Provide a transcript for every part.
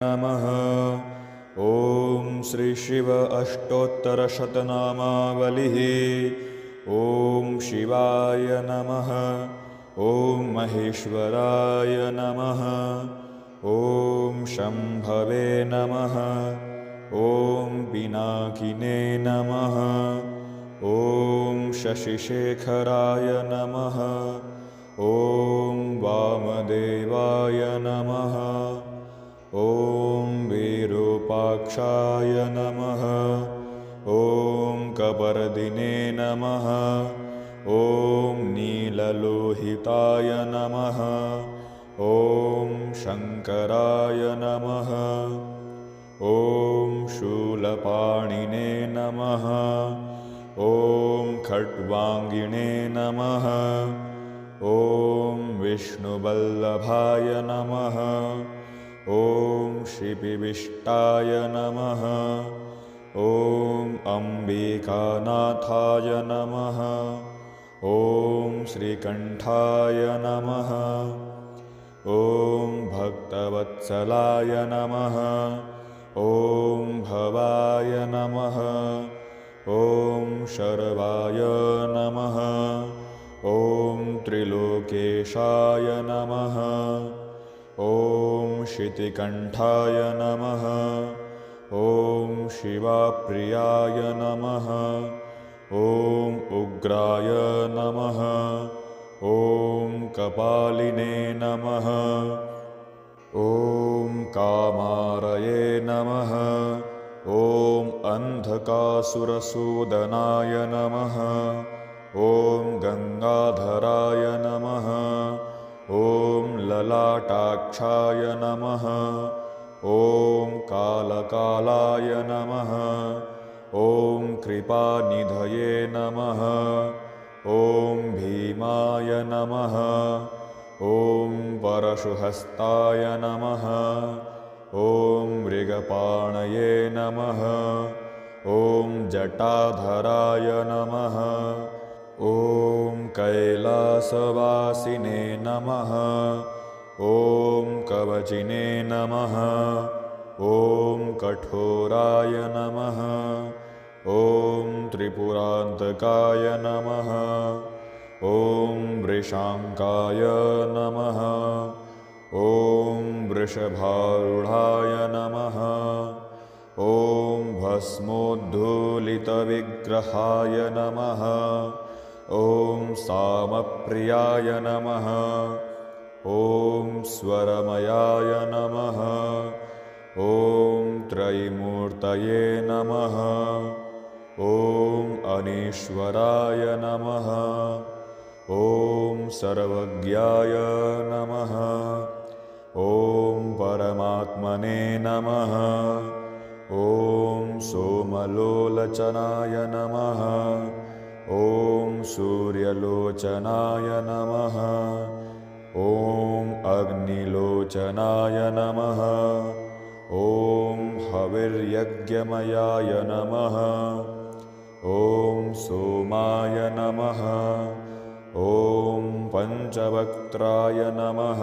नमः। ॐ श्री शिव अष्टोत्तरशतनामावलिः। ॐ शिवाय नमः। ॐ महेश्वराय नमः। ॐ शम्भवे नमः। ॐ पिनाकिने नमः। ॐ शशिशेखराय नमः। ॐ वामदेवाय नमः। ॐ विरूपाक्षाय नमः। ॐ कपर्दिने नमः। ॐ नीललोहिताय नमः। ॐ शङ्कराय नमः। ॐ शूलपाणिने नमः। ॐ खट्वाङ्गिणे नमः। ॐ विष्णुवल्लभाय नमः। ॐ शिपिविष्टाय नमः। ॐ अम्बिकानाथाय नमः। ॐ श्रीकण्ठाय नमः। ॐ भक्तवत्सलाय नमः। ॐ भवाय नमः। ॐ शर्वाय नमः। ॐ त्रिलोकेशाय नमः। ॐ शितिकण्ठाय नमः। ॐ शिवाप्रियाय नमः। ॐ उग्राय नमः। ॐ कपालिने नमः। ॐ कामारये नमः। ॐ अन्धकासुरसूदनाय नमः। ॐ गङ्गाधराय नमः। ॐ ललाटाक्षाय नमः। ॐ कालकालाय नमः। ॐ कृपानिधये नमः। ॐ भीमाय नमः। ॐ परशुहस्ताय नमः। ॐ मृगपाणये नमः। ॐ जटाधराय नमः। ॐ कैलासवासिने नमः। ॐ कवचिने नमः। ॐ कठोराय नमः। ॐ त्रिपुरान्तकाय नमः। ॐ वृषाङ्काय नमः। ॐ वृषभारूढाय नमः। ॐ भस्मोद्धूलितविग्रहाय नमः। ॐ सामप्रियाय नमः। ॐ स्वरमयाय नमः। ॐ त्रयीमूर्तये नमः। ॐ अनीश्वराय नमः। ॐ सर्वज्ञाय नमः। ॐ परमात्मने नमः। ॐ सोमलोचनाय नमः। ॐ सूर्यलोचनाय नमः। ॐ अग्निलोचनाय नमः। ॐ हविर्यज्ञमयाय नमः। ॐ सोमाय नमः। ॐ पञ्चवक्त्राय नमः।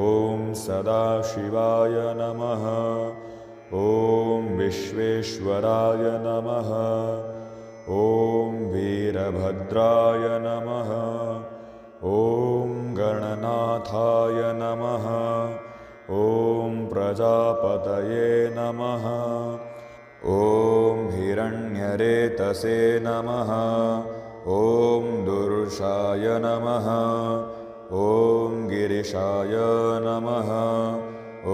ॐ सदाशिवाय नमः। ॐ विश्वेश्वराय नमः। ॐ वीरभद्राय नमः। ॐ गणनाथाय नमः। ॐ प्रजापतये नमः। ॐ हिरण्यरेतसे नमः। ॐ दुर्शाय नमः। ॐ गिरिशाय नमः।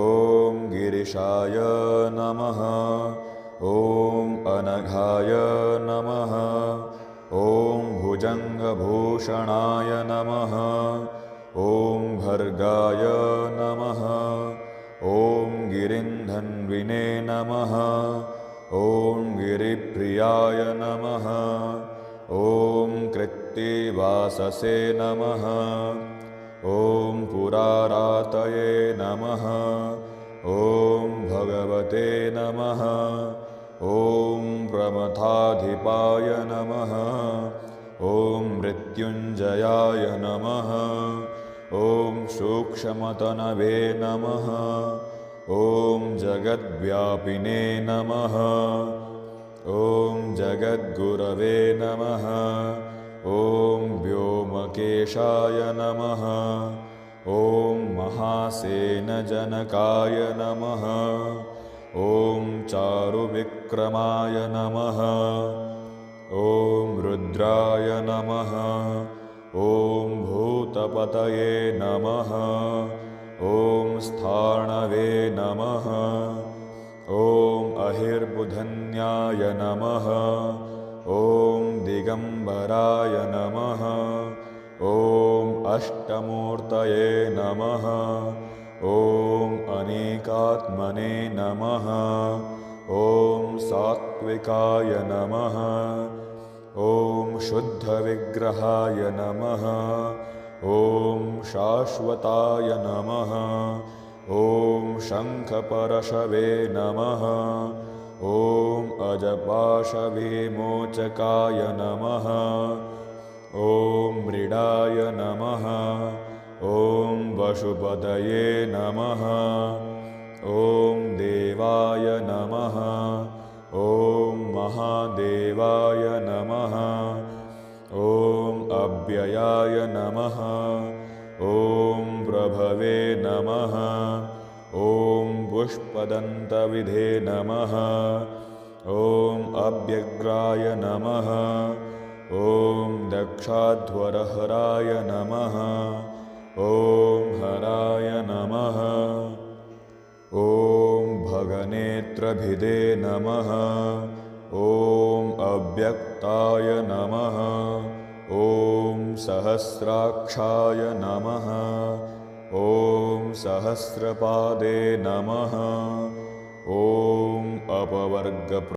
ॐ गिरिशाय नमः। ॐ अनघाय नमः। ॐ भुजङ्गभूषणाय नमः। ॐ भर्गाय नमः। ॐ गिरिन्धन्विने नमः। ॐ गिरिप्रियाय नमः। ॐ कृत्तिवाससे नमः। ॐ पुरारातये नमः। ॐ भगवते नमः। ॐ प्रमथाधिपाय नमः। ॐ मृत्युञ्जयाय नमः। ॐ सूक्ष्मतनवे नमः। ॐ जगद्व्यापिने नमः। ॐ जगद्गुरवे नमः। ॐ व्योमकेशाय नमः। ॐ महासेनजनकाय नमः। ॐ चारुविक्रमाय नमः। ॐ रुद्राय नमः। ॐ भूतपतये नमः। ॐ स्थाणवे नमः। ॐ अहिर्बुधन्याय नमः। ॐ दिगम्बराय नमः। ॐ अष्टमूर्तये नमः। ॐ अनेकात्मने नमः। ॐ सात्विकाय नमः। ॐ शुद्धविग्रहाय नमः। ॐ शाश्वताय नमः। ॐ शङ्खपरशवे नमः। ॐ अजपाशविमोचकाय नमः। ॐ मृडाय नमः। ॐ वशुपतये नमः। ॐ देवाय नमः। ॐ महादेवाय नमः। ॐ अव्ययाय नमः। ॐ प्रभवे नमः। ॐ पुष्पदन्तविधे नमः। ॐ अव्यग्राय नमः। ॐ दक्षाध्वरहराय नमः। ॐ हराय नमः। ॐ भगनेत्रभिदे नमः। ॐ अव्यक्ताय नमः। ॐ सहस्राक्षाय नमः। ॐ सहस्रपादे नमः। ॐ अपवर्ग